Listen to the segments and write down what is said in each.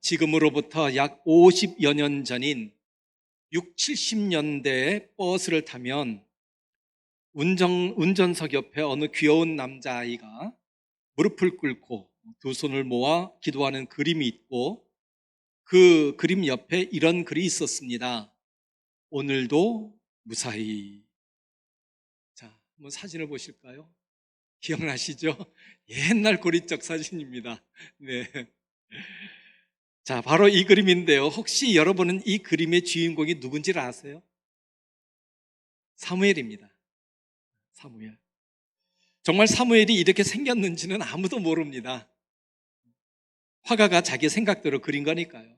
지금으로부터 약 50여 년 전인 6, 70년대에 버스를 타면 운전석 옆에 어느 귀여운 남자아이가 무릎을 꿇고 두 손을 모아 기도하는 그림이 있고, 그 그림 옆에 이런 글이 있었습니다. 오늘도 무사히. 자, 한번 사진을 보실까요? 기억나시죠? 옛날 고리적 사진입니다. 네. 자, 바로 이 그림인데요. 혹시 여러분은 이 그림의 주인공이 누군지를 아세요? 사무엘입니다. 사무엘. 정말 사무엘이 이렇게 생겼는지는 아무도 모릅니다. 화가가 자기 생각대로 그린 거니까요.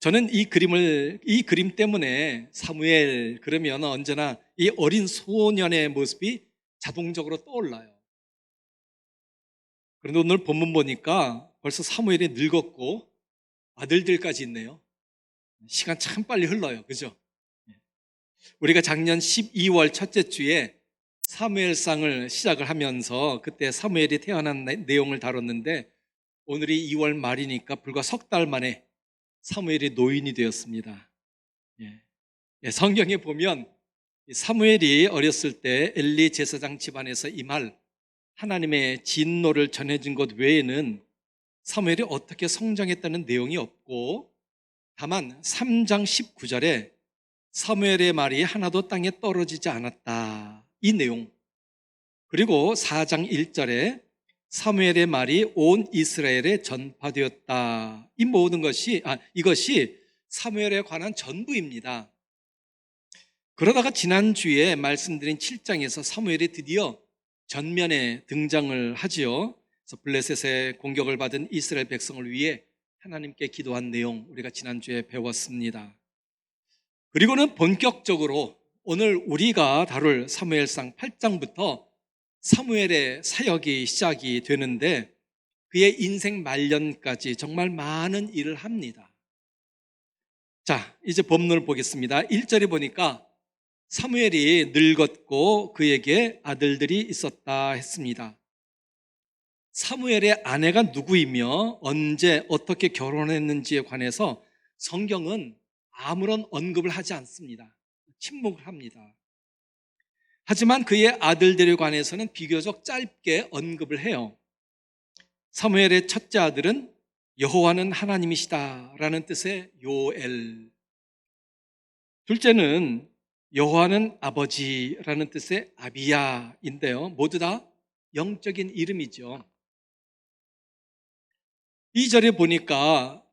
저는 이 그림 때문에 사무엘 그러면 언제나 이 어린 소년의 모습이 자동적으로 떠올라요. 그런데 오늘 본문 보니까 벌써 사무엘이 늙었고 아들들까지 있네요. 시간 참 빨리 흘러요. 그죠? 우리가 작년 12월 첫째 주에 사무엘상을 시작을 하면서 그때 사무엘이 태어난 내용을 다뤘는데, 오늘이 2월 말이니까 불과 석 달 만에 사무엘이 노인이 되었습니다. 성경에 보면 사무엘이 어렸을 때 엘리 제사장 집안에서 이 말, 하나님의 진노를 전해준 것 외에는 사무엘이 어떻게 성장했다는 내용이 없고, 다만 3장 19절에 사무엘의 말이 하나도 땅에 떨어지지 않았다, 이 내용, 그리고 4장 1절에 사무엘의 말이 온 이스라엘에 전파되었다, 이 모든 이것이 사무엘에 관한 전부입니다. 그러다가 지난주에 말씀드린 7장에서 사무엘이 드디어 전면에 등장을 하지요. 그래서 블레셋의 공격을 받은 이스라엘 백성을 위해 하나님께 기도한 내용, 우리가 지난주에 배웠습니다. 그리고는 본격적으로 오늘 우리가 다룰 사무엘상 8장부터 사무엘의 사역이 시작이 되는데, 그의 인생 말년까지 정말 많은 일을 합니다. 자, 이제 본문을 보겠습니다. 1절에 보니까 사무엘이 늙었고 그에게 아들들이 있었다 했습니다. 사무엘의 아내가 누구이며 언제 어떻게 결혼했는지에 관해서 성경은 아무런 언급을 하지 않습니다. 침묵을 합니다. 하지만 그의 아들들에 관해서는 비교적 짧게 언급을 해요. 사무엘의 첫째 아들은 여호와는 하나님이시다 라는 뜻의 요엘, 둘째는 여호와는 아버지라는 뜻의 아비야인데요, 모두 다 영적인 이름이죠. 2절에 보니까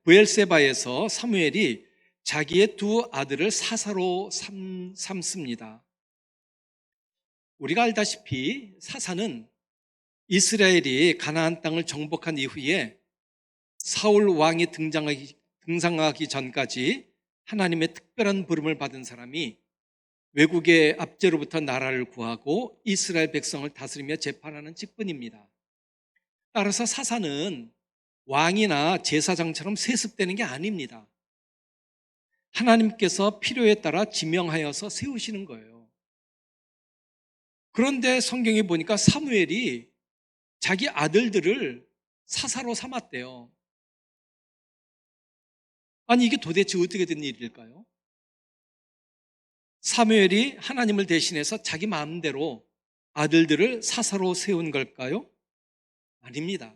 브엘세바에서 사무엘이 자기의 두 아들을 사사로 삼습니다. 우리가 알다시피 사사는 이스라엘이 가나안 땅을 정복한 이후에 사울 왕이 등장하기 전까지 하나님의 특별한 부름을 받은 사람이 외국의 압제로부터 나라를 구하고 이스라엘 백성을 다스리며 재판하는 직분입니다. 따라서 사사는 왕이나 제사장처럼 세습되는 게 아닙니다. 하나님께서 필요에 따라 지명하여서 세우시는 거예요. 그런데 성경에 보니까 사무엘이 자기 아들들을 사사로 삼았대요. 아니, 이게 도대체 어떻게 된 일일까요? 사무엘이 하나님을 대신해서 자기 마음대로 아들들을 사사로 세운 걸까요? 아닙니다.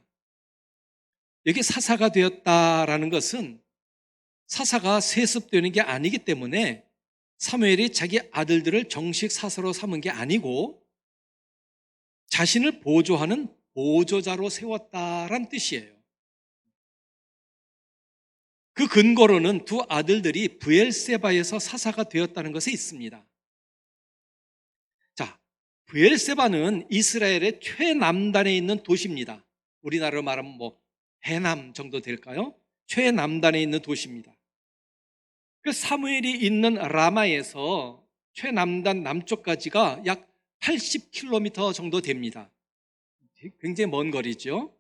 여기 사사가 되었다라는 것은 사사가 세습되는 게 아니기 때문에 사무엘이 자기 아들들을 정식 사사로 삼은 게 아니고 자신을 보조하는 보조자로 세웠다란 뜻이에요. 그 근거로는 두 아들들이 브엘세바에서 사사가 되었다는 것에 있습니다. 자, 브엘세바는 이스라엘의 최남단에 있는 도시입니다. 우리나라로 말하면 해남 정도 될까요? 최남단에 있는 도시입니다. 그 사무엘이 있는 라마에서 최남단 남쪽까지가 약 80km 정도 됩니다. 굉장히 먼 거리죠.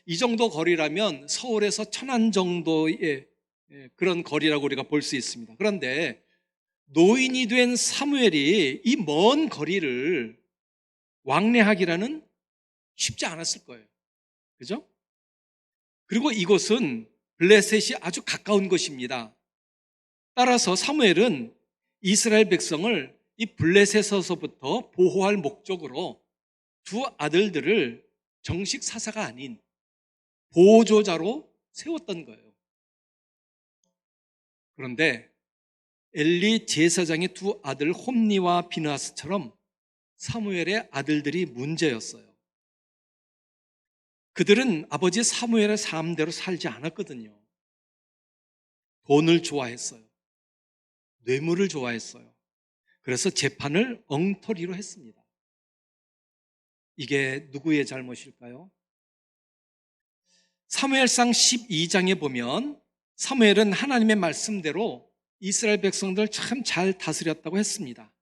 이 정도 거리라면 서울에서 천안 정도의 그런 거리라고 우리가 볼 수 있습니다. 그런데 노인이 된 사무엘이 이 먼 거리를 왕래하기라는 쉽지 않았을 거예요. 그죠? 그리고 이곳은 블레셋이 아주 가까운 곳입니다. 따라서 사무엘은 이스라엘 백성을 이 블레셋에서부터 보호할 목적으로 두 아들들을 정식 사사가 아닌 보조자로 세웠던 거예요. 그런데 엘리 제사장의 두 아들 홈니와 비느하스처럼 사무엘의 아들들이 문제였어요. 그들은 아버지 사무엘의 삶대로 살지 않았거든요. 돈을 좋아했어요. 뇌물을 좋아했어요. 그래서 재판을 엉터리로 했습니다. 이게 누구의 잘못일까요? 사무엘상 12장에 보면 사무엘은 하나님의 말씀대로 이스라엘 백성들 참 잘 다스렸다고 했습니다.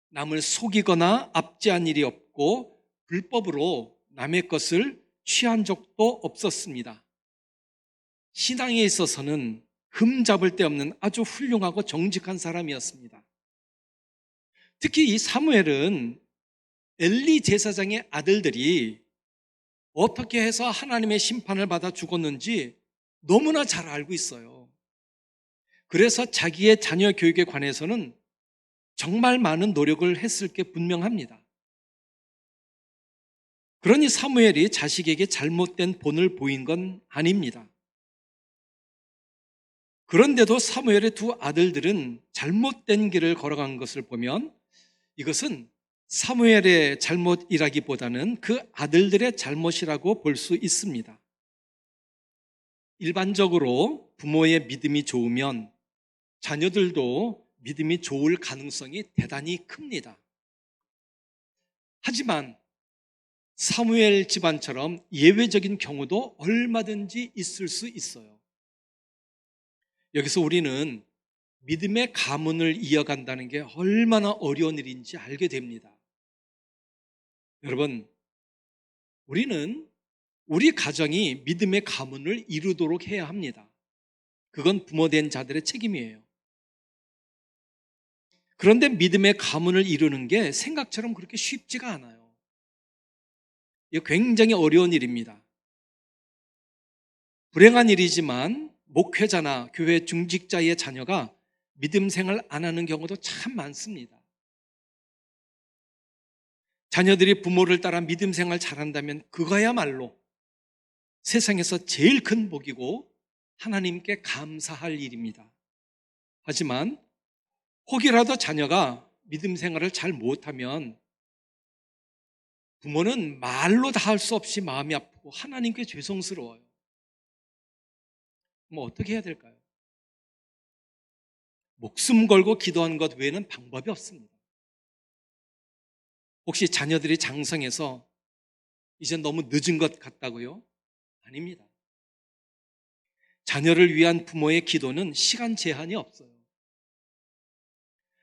남을 속이거나 압제한 일이 없고 불법으로 남의 것을 취한 적도 없었습니다. 신앙에 있어서는 흠잡을 데 없는 아주 훌륭하고 정직한 사람이었습니다. 특히 이 사무엘은 엘리 제사장의 아들들이 어떻게 해서 하나님의 심판을 받아 죽었는지 너무나 잘 알고 있어요. 그래서 자기의 자녀 교육에 관해서는 정말 많은 노력을 했을 게 분명합니다. 그러니 사무엘이 자식에게 잘못된 본을 보인 건 아닙니다. 그런데도 사무엘의 두 아들들은 잘못된 길을 걸어간 것을 보면 이것은 사무엘의 잘못이라기보다는 그 아들들의 잘못이라고 볼 수 있습니다. 일반적으로 부모의 믿음이 좋으면 자녀들도 믿음이 좋을 가능성이 대단히 큽니다. 하지만 사무엘 집안처럼 예외적인 경우도 얼마든지 있을 수 있어요. 여기서 우리는 믿음의 가문을 이어간다는 게 얼마나 어려운 일인지 알게 됩니다. 여러분, 우리는 우리 가정이 믿음의 가문을 이루도록 해야 합니다. 그건 부모된 자들의 책임이에요. 그런데 믿음의 가문을 이루는 게 생각처럼 그렇게 쉽지가 않아요. 이거 굉장히 어려운 일입니다. 불행한 일이지만 목회자나 교회 중직자의 자녀가 믿음 생활 안 하는 경우도 참 많습니다. 자녀들이 부모를 따라 믿음 생활 잘한다면 그거야말로 세상에서 제일 큰 복이고 하나님께 감사할 일입니다. 하지만 혹이라도 자녀가 믿음 생활을 잘 못하면 부모는 말로 다 할 수 없이 마음이 아프고 하나님께 죄송스러워요. 뭐 어떻게 해야 될까요? 목숨 걸고 기도하는 것 외에는 방법이 없습니다. 혹시 자녀들이 장성해서 이제 너무 늦은 것 같다고요? 아닙니다. 자녀를 위한 부모의 기도는 시간 제한이 없어요.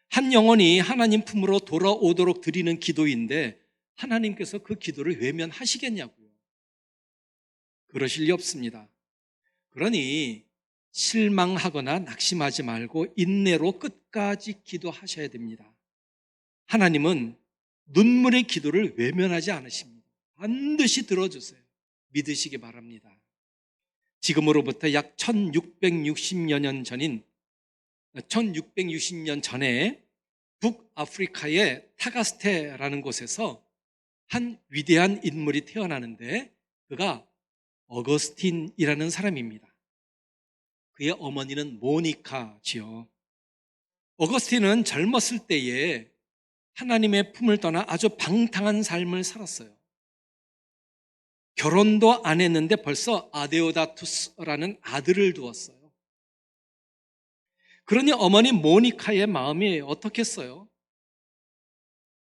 한 영혼이 하나님 품으로 돌아오도록 드리는 기도인데 하나님께서 그 기도를 외면하시겠냐고요. 그러실 리 없습니다. 그러니 실망하거나 낙심하지 말고 인내로 끝까지 기도하셔야 됩니다. 하나님은 눈물의 기도를 외면하지 않으십니다. 반드시 들어주세요. 믿으시기 바랍니다. 지금으로부터 약 1660여 년 전인 1660년 전에 북아프리카의 타가스테라는 곳에서 한 위대한 인물이 태어나는데 그가 어거스틴이라는 사람입니다. 그의 어머니는 모니카지요. 어거스틴은 젊었을 때에 하나님의 품을 떠나 아주 방탕한 삶을 살았어요. 결혼도 안 했는데 벌써 아데오다투스라는 아들을 두었어요. 그러니 어머니 모니카의 마음이 어떻겠어요?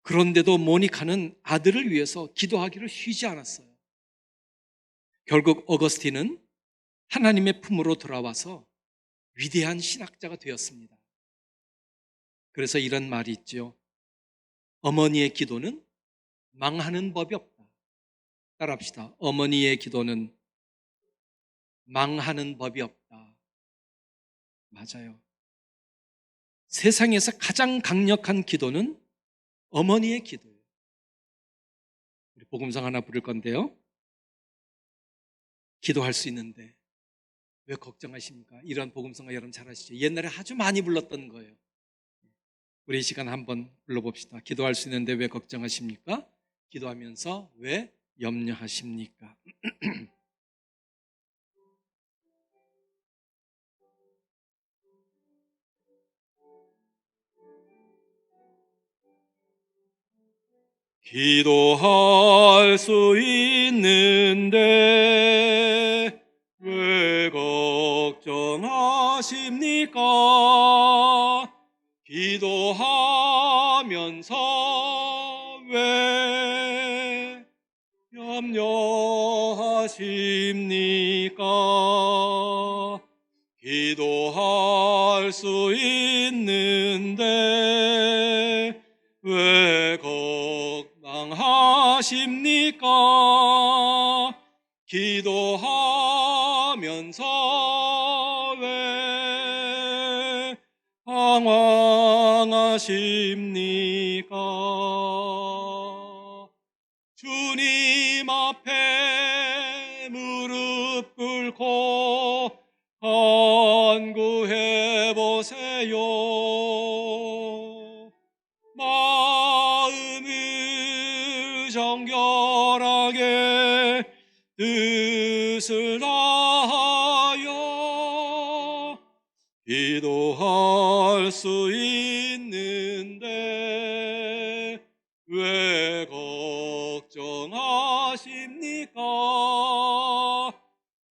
그런데도 모니카는 아들을 위해서 기도하기를 쉬지 않았어요. 결국 어거스틴은 하나님의 품으로 돌아와서 위대한 신학자가 되었습니다. 그래서 이런 말이 있죠. 어머니의 기도는 망하는 법이 없다. 따라합시다. 어머니의 기도는 망하는 법이 없다. 맞아요. 세상에서 가장 강력한 기도는 어머니의 기도예요. 우리 복음성 하나 부를 건데요. 기도할 수 있는데 왜 걱정하십니까? 이런 복음성가 여러분 잘 아시죠? 옛날에 아주 많이 불렀던 거예요. 우리 이 시간 한번 불러봅시다. 기도할 수 있는데 왜 걱정하십니까? 기도하면서 왜 염려하십니까? 기도할 수 있는데 왜 걱정하십니까? 기도하면서 왜 염려하십니까? 기도할 수 있는데 왜 걱정하십니까? 기도하면서 왜 방황하십니까? 주님 앞에 무릎 꿇고 간구해 보세요. 마음을 정결하게 뜻을 다하여 기도할 수 있는데 왜 걱정하십니까?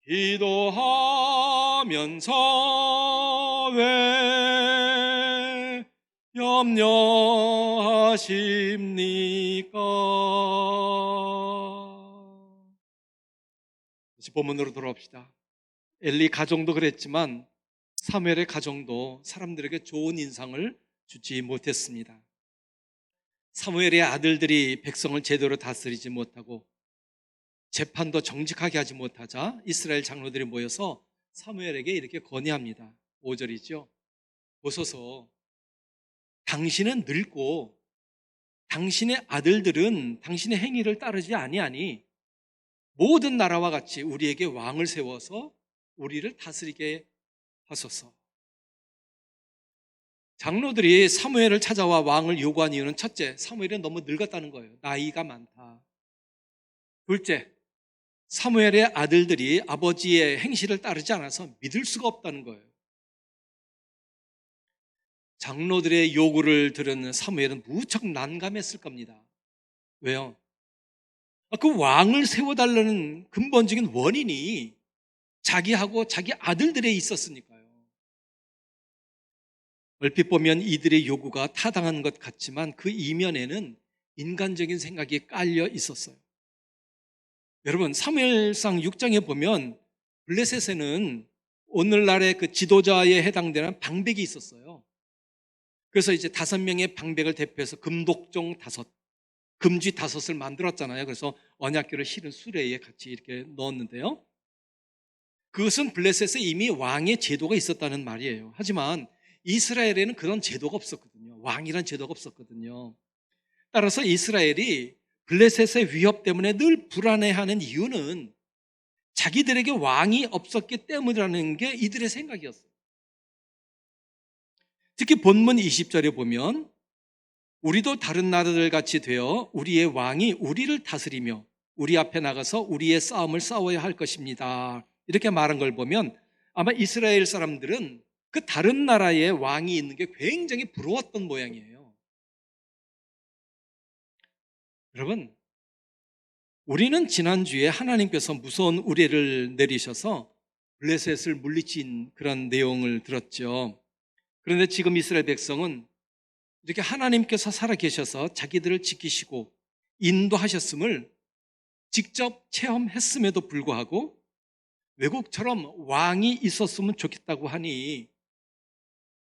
기도하면서 왜 염려하십니까? 다시 본문으로 돌아옵시다. 엘리 가정도 그랬지만 사무엘의 가정도 사람들에게 좋은 인상을 주지 못했습니다. 사무엘의 아들들이 백성을 제대로 다스리지 못하고 재판도 정직하게 하지 못하자 이스라엘 장로들이 모여서 사무엘에게 이렇게 건의합니다. 5절이죠. 보소서, 당신은 늙고 당신의 아들들은 당신의 행위를 따르지 아니하니 모든 나라와 같이 우리에게 왕을 세워서 우리를 다스리게 하소서. 장로들이 사무엘을 찾아와 왕을 요구한 이유는 첫째, 사무엘이 너무 늙었다는 거예요. 나이가 많다. 둘째, 사무엘의 아들들이 아버지의 행실을 따르지 않아서 믿을 수가 없다는 거예요. 장로들의 요구를 들은 사무엘은 무척 난감했을 겁니다. 왜요? 그 왕을 세워달라는 근본적인 원인이 자기하고 자기 아들들에 있었으니까요. 얼핏 보면 이들의 요구가 타당한 것 같지만 그 이면에는 인간적인 생각이 깔려 있었어요. 여러분, 사무엘상 6장에 보면 블레셋에는 오늘날의 그 지도자에 해당되는 방백이 있었어요. 그래서 이제 5명의 방백을 대표해서 금독종 5, 금쥐 5을 만들었잖아요. 그래서 언약궤를 실은 수레에 같이 이렇게 넣었는데요. 그것은 블레셋에 이미 왕의 제도가 있었다는 말이에요. 하지만 이스라엘에는 그런 제도가 없었거든요. 왕이란 제도가 없었거든요. 따라서 이스라엘이 블레셋의 위협 때문에 늘 불안해하는 이유는 자기들에게 왕이 없었기 때문이라는 게 이들의 생각이었어요. 특히 본문 20절에 보면 우리도 다른 나라들 같이 되어 우리의 왕이 우리를 다스리며 우리 앞에 나가서 우리의 싸움을 싸워야 할 것입니다. 이렇게 말한 걸 보면 아마 이스라엘 사람들은 그 다른 나라에 왕이 있는 게 굉장히 부러웠던 모양이에요. 여러분, 우리는 지난주에 하나님께서 무서운 우레를 내리셔서 블레셋을 물리친 그런 내용을 들었죠. 그런데 지금 이스라엘 백성은 이렇게 하나님께서 살아계셔서 자기들을 지키시고 인도하셨음을 직접 체험했음에도 불구하고 외국처럼 왕이 있었으면 좋겠다고 하니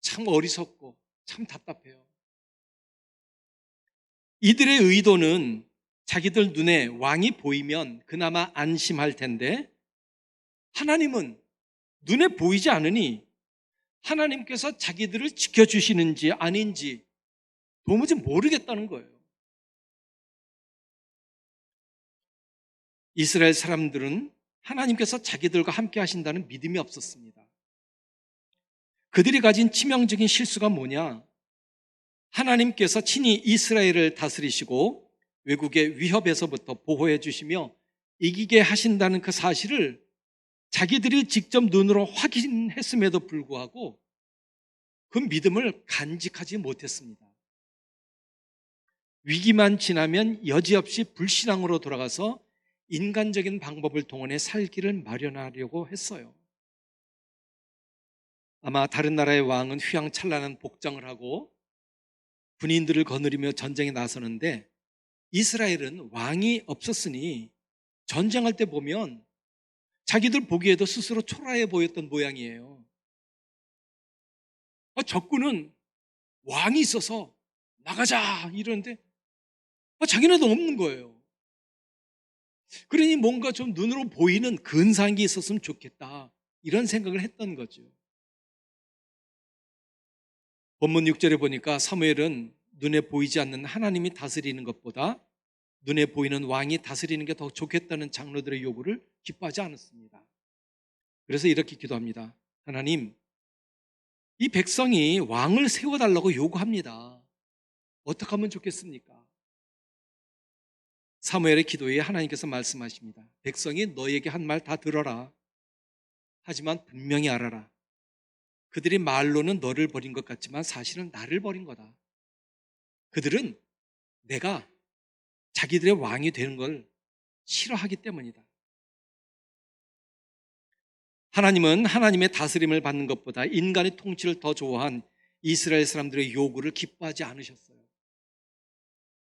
참 어리석고 참 답답해요. 이들의 의도는 자기들 눈에 왕이 보이면 그나마 안심할 텐데 하나님은 눈에 보이지 않으니 하나님께서 자기들을 지켜주시는지 아닌지 도무지 모르겠다는 거예요. 이스라엘 사람들은 하나님께서 자기들과 함께 하신다는 믿음이 없었습니다. 그들이 가진 치명적인 실수가 뭐냐? 하나님께서 친히 이스라엘을 다스리시고 외국의 위협에서부터 보호해 주시며 이기게 하신다는 그 사실을 자기들이 직접 눈으로 확인했음에도 불구하고 그 믿음을 간직하지 못했습니다. 위기만 지나면 여지없이 불신앙으로 돌아가서 인간적인 방법을 동원해 살기를 마련하려고 했어요. 아마 다른 나라의 왕은 휘황찬란한 복장을 하고 군인들을 거느리며 전쟁에 나서는데 이스라엘은 왕이 없었으니 전쟁할 때 보면 자기들 보기에도 스스로 초라해 보였던 모양이에요. 적군은 왕이 있어서 나가자 이러는데 자기네도 없는 거예요. 그러니 뭔가 좀 눈으로 보이는 근사한 게 있었으면 좋겠다 이런 생각을 했던 거죠. 본문 6절에 보니까 사무엘은 눈에 보이지 않는 하나님이 다스리는 것보다 눈에 보이는 왕이 다스리는 게 더 좋겠다는 장로들의 요구를 기뻐하지 않았습니다. 그래서 이렇게 기도합니다. 하나님, 이 백성이 왕을 세워달라고 요구합니다. 어떻게 하면 좋겠습니까? 사무엘의 기도에 하나님께서 말씀하십니다. 백성이 너에게 한 말 다 들어라. 하지만 분명히 알아라. 그들이 말로는 너를 버린 것 같지만 사실은 나를 버린 거다. 그들은 내가 자기들의 왕이 되는 걸 싫어하기 때문이다. 하나님은 하나님의 다스림을 받는 것보다 인간의 통치를 더 좋아한 이스라엘 사람들의 요구를 기뻐하지 않으셨어요.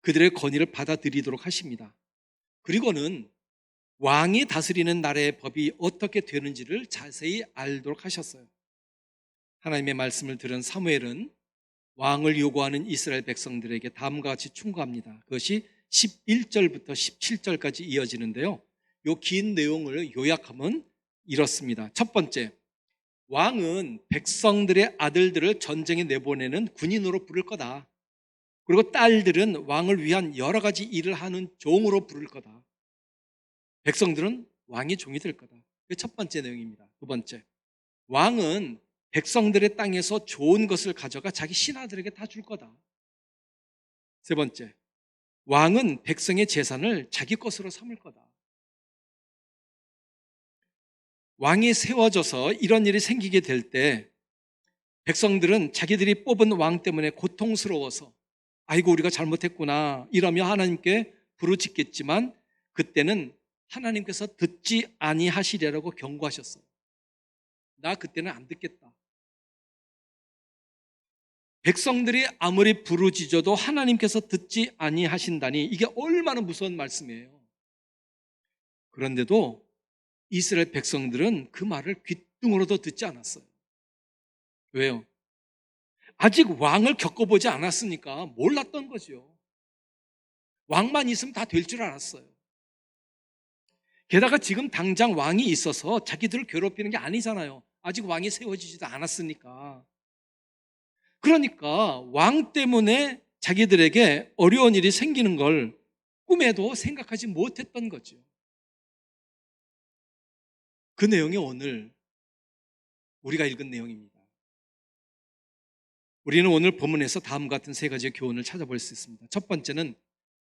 그들의 건의를 받아들이도록 하십니다. 그리고는 왕이 다스리는 나라의 법이 어떻게 되는지를 자세히 알도록 하셨어요. 하나님의 말씀을 들은 사무엘은 왕을 요구하는 이스라엘 백성들에게 다음과 같이 충고합니다. 그것이 11절부터 17절까지 이어지는데요. 이 긴 내용을 요약하면 이렇습니다. 첫 번째, 왕은 백성들의 아들들을 전쟁에 내보내는 군인으로 부를 거다. 그리고 딸들은 왕을 위한 여러 가지 일을 하는 종으로 부를 거다. 백성들은 왕의 종이 될 거다. 그게 첫 번째 내용입니다. 두 번째, 왕은 백성들의 땅에서 좋은 것을 가져가 자기 신하들에게 다 줄 거다. 세 번째, 왕은 백성의 재산을 자기 것으로 삼을 거다. 왕이 세워져서 이런 일이 생기게 될 때 백성들은 자기들이 뽑은 왕 때문에 고통스러워서 아이고 우리가 잘못했구나 이러며 하나님께 부르짖겠지만 그때는 하나님께서 듣지 아니하시리라고 경고하셨어요. 나 그때는 안 듣겠다. 백성들이 아무리 부르짖어도 하나님께서 듣지 아니하신다니 이게 얼마나 무서운 말씀이에요. 그런데도 이스라엘 백성들은 그 말을 귓등으로도 듣지 않았어요. 왜요? 아직 왕을 겪어보지 않았으니까 몰랐던 거죠. 왕만 있으면 다 될 줄 알았어요. 게다가 지금 당장 왕이 있어서 자기들을 괴롭히는 게 아니잖아요. 아직 왕이 세워지지도 않았으니까. 그러니까 왕 때문에 자기들에게 어려운 일이 생기는 걸 꿈에도 생각하지 못했던 거죠. 그 내용이 오늘 우리가 읽은 내용입니다. 우리는 오늘 본문에서 다음과 같은 세 가지의 교훈을 찾아볼 수 있습니다. 첫 번째는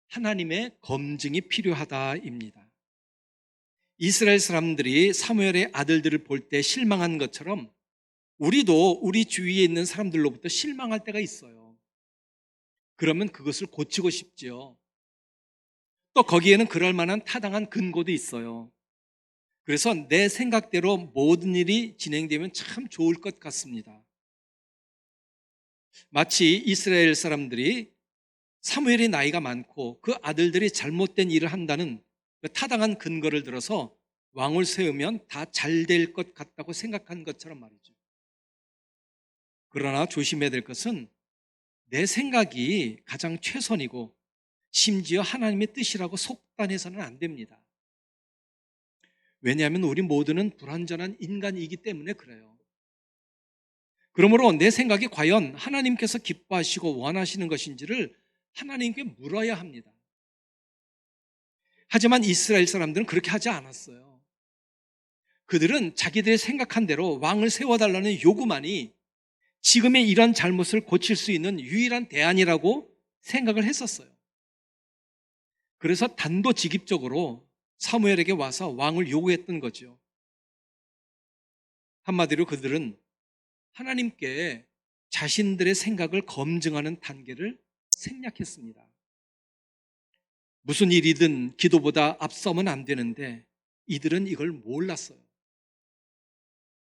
하나님의 검증이 필요하다입니다. 이스라엘 사람들이 사무엘의 아들들을 볼 때 실망한 것처럼 우리도 우리 주위에 있는 사람들로부터 실망할 때가 있어요. 그러면 그것을 고치고 싶지요. 또 거기에는 그럴 만한 타당한 근거도 있어요. 그래서 내 생각대로 모든 일이 진행되면 참 좋을 것 같습니다. 마치 이스라엘 사람들이 사무엘의 나이가 많고 그 아들들이 잘못된 일을 한다는 그 타당한 근거를 들어서 왕을 세우면 다 잘 될 것 같다고 생각한 것처럼 말이죠. 그러나 조심해야 될 것은 내 생각이 가장 최선이고 심지어 하나님의 뜻이라고 속단해서는 안 됩니다. 왜냐하면 우리 모두는 불완전한 인간이기 때문에 그래요. 그러므로 내 생각이 과연 하나님께서 기뻐하시고 원하시는 것인지를 하나님께 물어야 합니다. 하지만 이스라엘 사람들은 그렇게 하지 않았어요. 그들은 자기들이 생각한 대로 왕을 세워달라는 요구만이 지금의 이런 잘못을 고칠 수 있는 유일한 대안이라고 생각을 했었어요. 그래서 단도직입적으로 사무엘에게 와서 왕을 요구했던 거죠. 한마디로 그들은 하나님께 자신들의 생각을 검증하는 단계를 생략했습니다. 무슨 일이든 기도보다 앞서면 안 되는데 이들은 이걸 몰랐어요.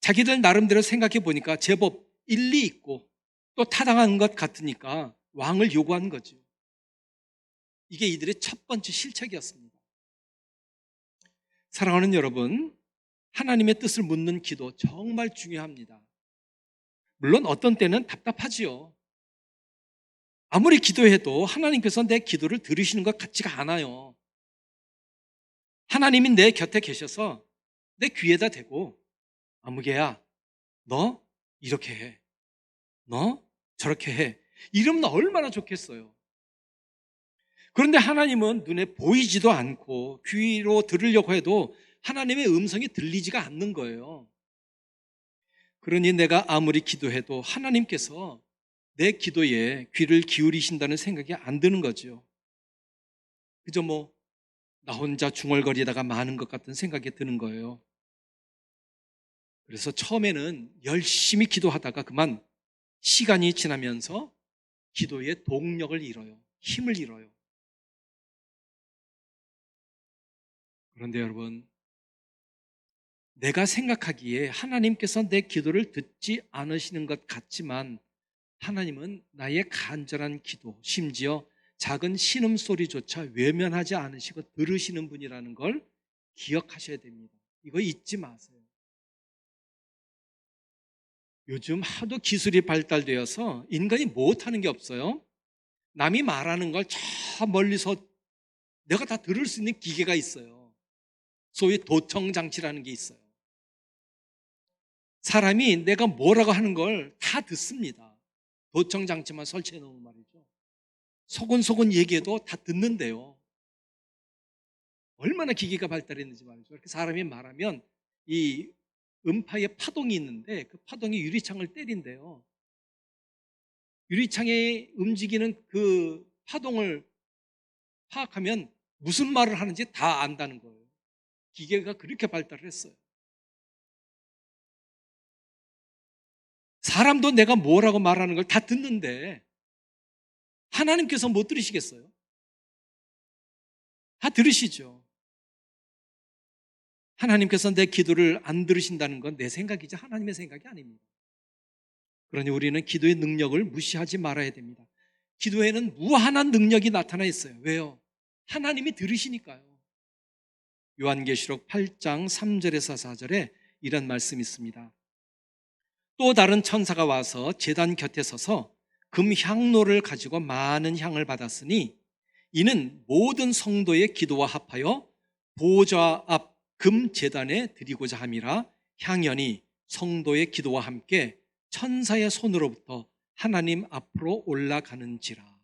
자기들 나름대로 생각해 보니까 제법 일리 있고 또 타당한 것 같으니까 왕을 요구한 거죠. 이게 이들의 첫 번째 실책이었습니다. 사랑하는 여러분, 하나님의 뜻을 묻는 기도 정말 중요합니다. 물론 어떤 때는 답답하지요. 아무리 기도해도 하나님께서 내 기도를 들으시는 것 같지가 않아요. 하나님이 내 곁에 계셔서 내 귀에다 대고 아무개야, 너 이렇게 해. 너 저렇게 해. 이러면 얼마나 좋겠어요. 그런데 하나님은 눈에 보이지도 않고 귀로 들으려고 해도 하나님의 음성이 들리지가 않는 거예요. 그러니 내가 아무리 기도해도 하나님께서 내 기도에 귀를 기울이신다는 생각이 안 드는 거죠. 그저 나 혼자 중얼거리다가 마는 것 같은 생각이 드는 거예요. 그래서 처음에는 열심히 기도하다가 그만 시간이 지나면서 기도의 동력을 잃어요. 힘을 잃어요. 그런데 여러분, 내가 생각하기에 하나님께서 내 기도를 듣지 않으시는 것 같지만 하나님은 나의 간절한 기도, 심지어 작은 신음소리조차 외면하지 않으시고 들으시는 분이라는 걸 기억하셔야 됩니다. 이거 잊지 마세요. 요즘 하도 기술이 발달되어서 인간이 못하는 게 없어요. 남이 말하는 걸 저 멀리서 내가 다 들을 수 있는 기계가 있어요. 소위 도청장치라는 게 있어요. 사람이 내가 뭐라고 하는 걸 다 듣습니다. 도청장치만 설치해 놓으면 말이죠. 소곤소곤 얘기해도 다 듣는데요. 얼마나 기계가 발달했는지 말이죠. 이렇게 사람이 말하면 이 음파의 파동이 있는데 그 파동이 유리창을 때린대요. 유리창에 움직이는 그 파동을 파악하면 무슨 말을 하는지 다 안다는 거예요. 기계가 그렇게 발달을 했어요. 사람도 내가 뭐라고 말하는 걸 다 듣는데 하나님께서 못 들으시겠어요? 다 들으시죠. 하나님께서 내 기도를 안 들으신다는 건 내 생각이지 하나님의 생각이 아닙니다. 그러니 우리는 기도의 능력을 무시하지 말아야 됩니다. 기도에는 무한한 능력이 나타나 있어요. 왜요? 하나님이 들으시니까요. 요한계시록 8장 3절에서 4절에 이런 말씀이 있습니다. 또 다른 천사가 와서 제단 곁에 서서 금 향로를 가지고 많은 향을 받았으니 이는 모든 성도의 기도와 합하여 보좌 앞 금 제단에 드리고자 함이라. 향연이 성도의 기도와 함께 천사의 손으로부터 하나님 앞으로 올라가는지라.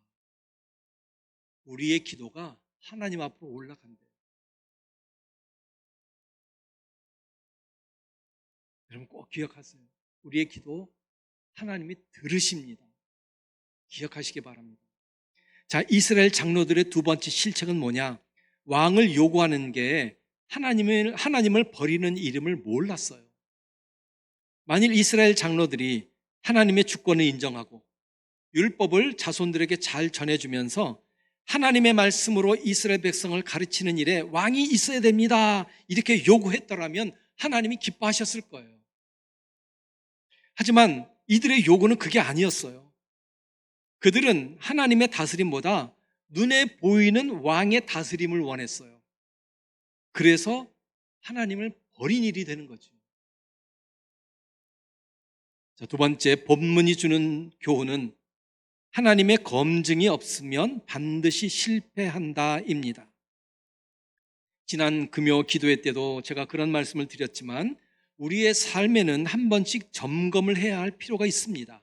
우리의 기도가 하나님 앞으로 올라간대요. 여러분 꼭 기억하세요. 우리의 기도 하나님이 들으십니다. 기억하시기 바랍니다. 자, 이스라엘 장로들의 두 번째 실책은 뭐냐? 왕을 요구하는 게 하나님을 버리는 이름을 몰랐어요. 만일 이스라엘 장로들이 하나님의 주권을 인정하고 율법을 자손들에게 잘 전해주면서 하나님의 말씀으로 이스라엘 백성을 가르치는 일에 왕이 있어야 됩니다, 이렇게 요구했더라면 하나님이 기뻐하셨을 거예요. 하지만 이들의 요구는 그게 아니었어요. 그들은 하나님의 다스림보다 눈에 보이는 왕의 다스림을 원했어요. 그래서 하나님을 버린 일이 되는 거죠. 자, 두 번째, 본문이 주는 교훈은 하나님의 검증이 없으면 반드시 실패한다입니다. 지난 금요 기도회 때도 제가 그런 말씀을 드렸지만 우리의 삶에는 한 번씩 점검을 해야 할 필요가 있습니다.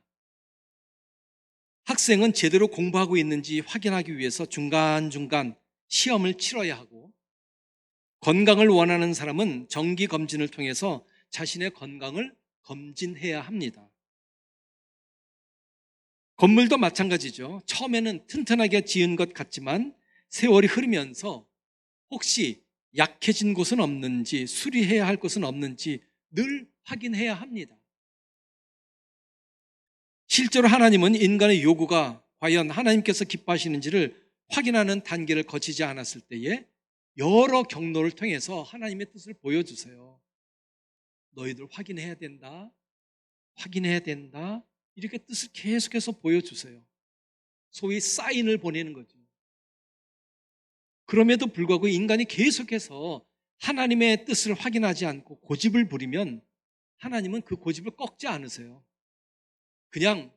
학생은 제대로 공부하고 있는지 확인하기 위해서 중간중간 시험을 치러야 하고, 건강을 원하는 사람은 정기 검진을 통해서 자신의 건강을 검진해야 합니다. 건물도 마찬가지죠. 처음에는 튼튼하게 지은 것 같지만 세월이 흐르면서 혹시 약해진 곳은 없는지, 수리해야 할 곳은 없는지 늘 확인해야 합니다. 실제로 하나님은 인간의 요구가 과연 하나님께서 기뻐하시는지를 확인하는 단계를 거치지 않았을 때에 여러 경로를 통해서 하나님의 뜻을 보여주세요. 너희들 확인해야 된다. 확인해야 된다. 이렇게 뜻을 계속해서 보여주세요. 소위 사인을 보내는 거죠. 그럼에도 불구하고 인간이 계속해서 하나님의 뜻을 확인하지 않고 고집을 부리면 하나님은 그 고집을 꺾지 않으세요. 그냥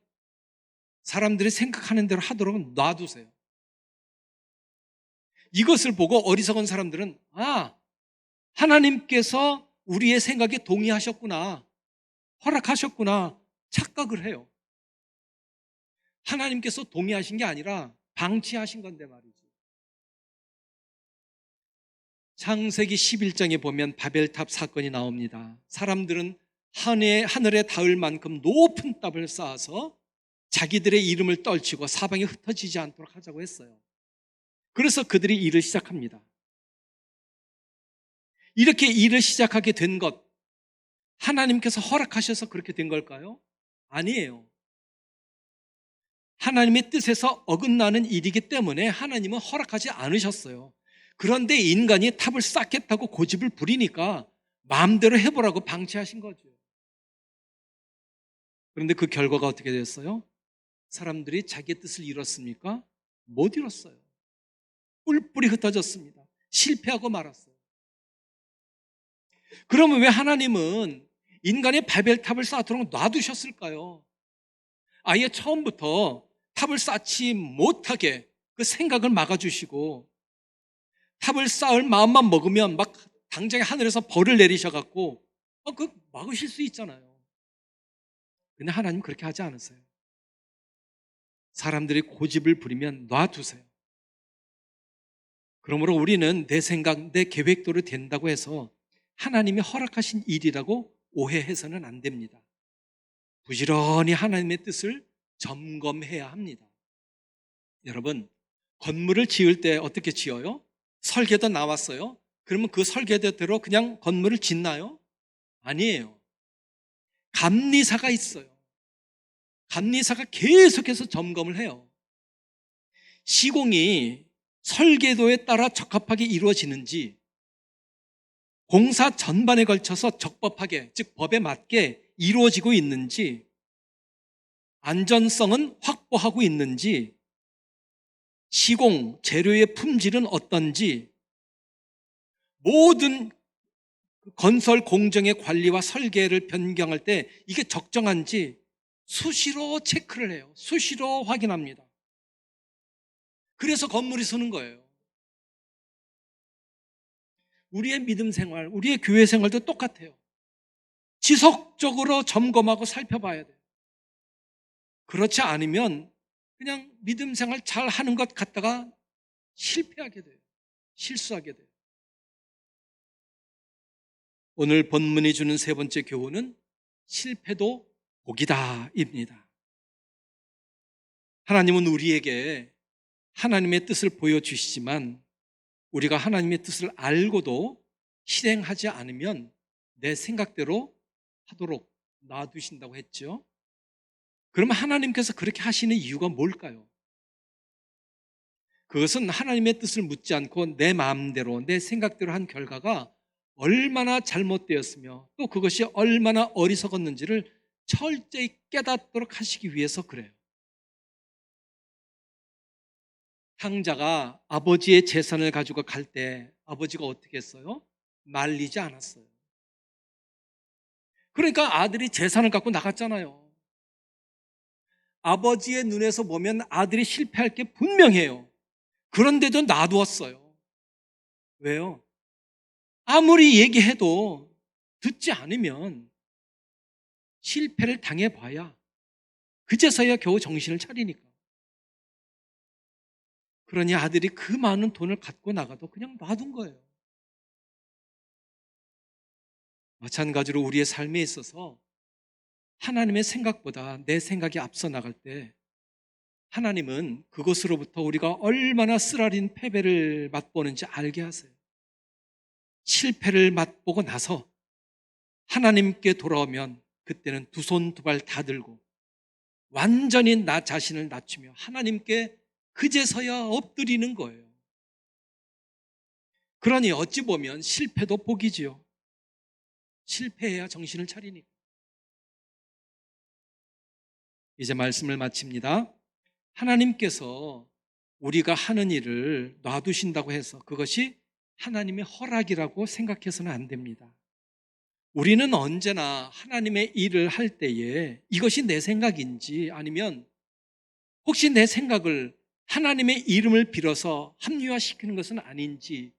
사람들이 생각하는 대로 하도록 놔두세요. 이것을 보고 어리석은 사람들은 하나님께서 우리의 생각에 동의하셨구나, 허락하셨구나 착각을 해요. 하나님께서 동의하신 게 아니라 방치하신 건데 말이죠. 창세기 11장에 보면 바벨탑 사건이 나옵니다. 사람들은 하늘에 닿을 만큼 높은 탑을 쌓아서 자기들의 이름을 떨치고 사방에 흩어지지 않도록 하자고 했어요. 그래서 그들이 일을 시작합니다. 이렇게 일을 시작하게 된 것, 하나님께서 허락하셔서 그렇게 된 걸까요? 아니에요. 하나님의 뜻에서 어긋나는 일이기 때문에 하나님은 허락하지 않으셨어요. 그런데 인간이 탑을 쌓겠다고 고집을 부리니까 마음대로 해보라고 방치하신 거죠. 그런데 그 결과가 어떻게 됐어요? 사람들이 자기의 뜻을 이뤘습니까? 못 이뤘어요. 뿔뿔이 흩어졌습니다. 실패하고 말았어요. 그러면 왜 하나님은 인간의 바벨탑을 쌓도록 놔두셨을까요? 아예 처음부터 탑을 쌓지 못하게 그 생각을 막아주시고 탑을 쌓을 마음만 먹으면 막 당장에 하늘에서 벌을 내리셔갖고 그 막으실 수 있잖아요. 근데 하나님 그렇게 하지 않으세요. 사람들이 고집을 부리면 놔두세요. 그러므로 우리는 내 생각, 내 계획대로 된다고 해서 하나님이 허락하신 일이라고 오해해서는 안 됩니다. 부지런히 하나님의 뜻을 점검해야 합니다. 여러분, 건물을 지을 때 어떻게 지어요? 설계도 나왔어요. 그러면 그 설계도대로 그냥 건물을 짓나요? 아니에요. 감리사가 있어요. 감리사가 계속해서 점검을 해요. 시공이 설계도에 따라 적합하게 이루어지는지, 공사 전반에 걸쳐서 적법하게, 즉 법에 맞게 이루어지고 있는지, 안전성은 확보하고 있는지, 시공, 재료의 품질은 어떤지, 모든 건설 공정의 관리와 설계를 변경할 때 이게 적정한지 수시로 체크를 해요. 수시로 확인합니다. 그래서 건물이 서는 거예요. 우리의 믿음 생활, 우리의 교회 생활도 똑같아요. 지속적으로 점검하고 살펴봐야 돼요. 그렇지 않으면 그냥 믿음 생활 잘 하는 것 같다가 실패하게 돼요. 실수하게 돼요. 오늘 본문이 주는 세 번째 교훈은 실패도 복이다입니다. 하나님은 우리에게 하나님의 뜻을 보여주시지만 우리가 하나님의 뜻을 알고도 실행하지 않으면 내 생각대로 하도록 놔두신다고 했죠. 그러면 하나님께서 그렇게 하시는 이유가 뭘까요? 그것은 하나님의 뜻을 묻지 않고 내 마음대로 내 생각대로 한 결과가 얼마나 잘못되었으며 또 그것이 얼마나 어리석었는지를 철저히 깨닫도록 하시기 위해서 그래요. 탕자가 아버지의 재산을 가지고 갈 때 아버지가 어떻게 했어요? 말리지 않았어요. 그러니까 아들이 재산을 갖고 나갔잖아요. 아버지의 눈에서 보면 아들이 실패할 게 분명해요. 그런데도 놔두었어요. 왜요? 아무리 얘기해도 듣지 않으면 실패를 당해봐야 그제서야 겨우 정신을 차리니까. 그러니 아들이 그 많은 돈을 갖고 나가도 그냥 놔둔 거예요. 마찬가지로 우리의 삶에 있어서 하나님의 생각보다 내 생각이 앞서 나갈 때 하나님은 그것으로부터 우리가 얼마나 쓰라린 패배를 맛보는지 알게 하세요. 실패를 맛보고 나서 하나님께 돌아오면 그때는 두 손 두 발 다 들고 완전히 나 자신을 낮추며 하나님께 그제서야 엎드리는 거예요. 그러니 어찌 보면 실패도 복이지요. 실패해야 정신을 차리니까. 이제 말씀을 마칩니다. 하나님께서 우리가 하는 일을 놔두신다고 해서 그것이 하나님의 허락이라고 생각해서는 안 됩니다. 우리는 언제나 하나님의 일을 할 때에 이것이 내 생각인지 아니면 혹시 내 생각을 하나님의 이름을 빌어서 합리화시키는 것은 아닌지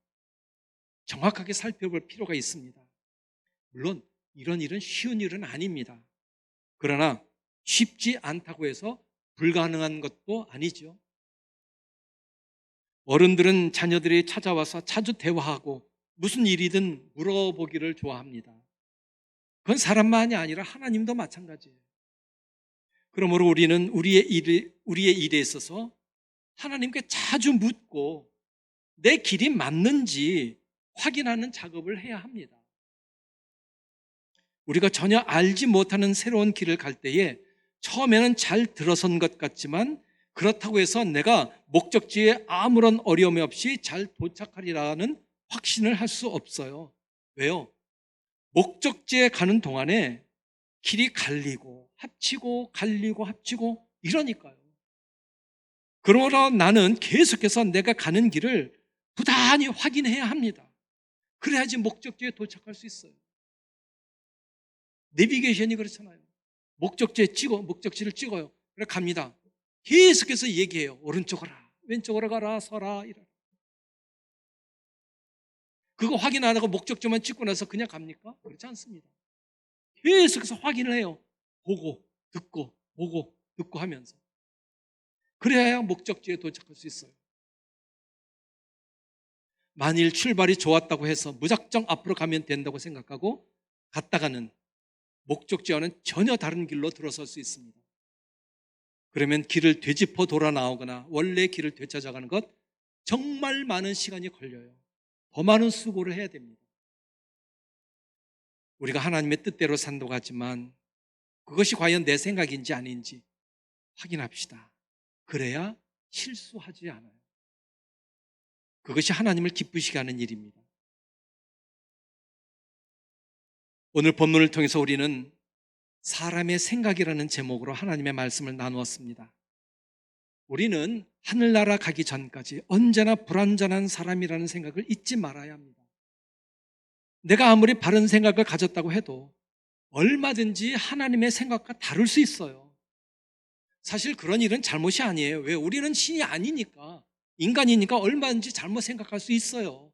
정확하게 살펴볼 필요가 있습니다. 물론 이런 일은 쉬운 일은 아닙니다. 그러나 쉽지 않다고 해서 불가능한 것도 아니죠. 어른들은 자녀들이 찾아와서 자주 대화하고 무슨 일이든 물어보기를 좋아합니다. 그건 사람만이 아니라 하나님도 마찬가지예요. 그러므로 우리는 우리의 일에 있어서 하나님께 자주 묻고 내 길이 맞는지 확인하는 작업을 해야 합니다. 우리가 전혀 알지 못하는 새로운 길을 갈 때에 처음에는 잘 들어선 것 같지만 그렇다고 해서 내가 목적지에 아무런 어려움이 없이 잘 도착하리라는 확신을 할 수 없어요. 왜요? 목적지에 가는 동안에 길이 갈리고 합치고 갈리고 합치고 이러니까요. 그러므로 나는 계속해서 내가 가는 길을 부단히 확인해야 합니다. 그래야지 목적지에 도착할 수 있어요. 내비게이션이 그렇잖아요. 목적지를 찍어요. 그래 갑니다. 계속해서 얘기해요. 오른쪽으로 가, 왼쪽으로 가라, 서라, 이라. 그거 확인 안 하고 목적지만 찍고 나서 그냥 갑니까? 그렇지 않습니다. 계속해서 확인을 해요. 보고, 듣고 하면서. 그래야 목적지에 도착할 수 있어요. 만일 출발이 좋았다고 해서 무작정 앞으로 가면 된다고 생각하고 갔다가는 목적지와는 전혀 다른 길로 들어설 수 있습니다. 그러면 길을 되짚어 돌아 나오거나 원래 길을 되찾아가는 것 정말 많은 시간이 걸려요. 더 많은 수고를 해야 됩니다. 우리가 하나님의 뜻대로 산다고 하지만 그것이 과연 내 생각인지 아닌지 확인합시다. 그래야 실수하지 않아요. 그것이 하나님을 기쁘시게 하는 일입니다. 오늘 본문을 통해서 우리는 사람의 생각이라는 제목으로 하나님의 말씀을 나누었습니다. 우리는 하늘나라 가기 전까지 언제나 불완전한 사람이라는 생각을 잊지 말아야 합니다. 내가 아무리 바른 생각을 가졌다고 해도 얼마든지 하나님의 생각과 다를 수 있어요. 사실 그런 일은 잘못이 아니에요. 왜? 우리는 신이 아니니까, 인간이니까 얼마든지 잘못 생각할 수 있어요.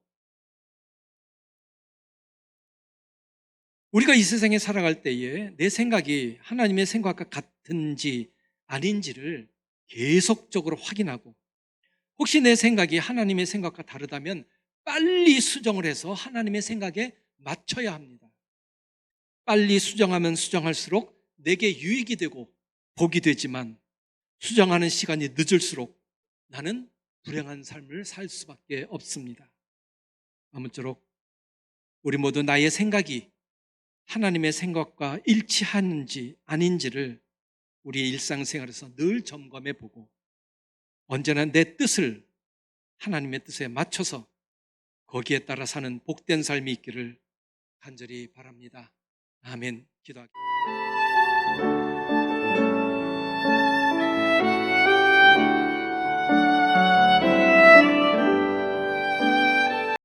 우리가 이 세상에 살아갈 때에 내 생각이 하나님의 생각과 같은지 아닌지를 계속적으로 확인하고 혹시 내 생각이 하나님의 생각과 다르다면 빨리 수정을 해서 하나님의 생각에 맞춰야 합니다. 빨리 수정하면 수정할수록 내게 유익이 되고 복이 되지만 수정하는 시간이 늦을수록 나는 불행한 삶을 살 수밖에 없습니다. 아무쪼록 우리 모두 나의 생각이 하나님의 생각과 일치하는지 아닌지를 우리의 일상생활에서 늘 점검해 보고 언제나 내 뜻을 하나님의 뜻에 맞춰서 거기에 따라 사는 복된 삶이 있기를 간절히 바랍니다. 아멘. 기도할게요.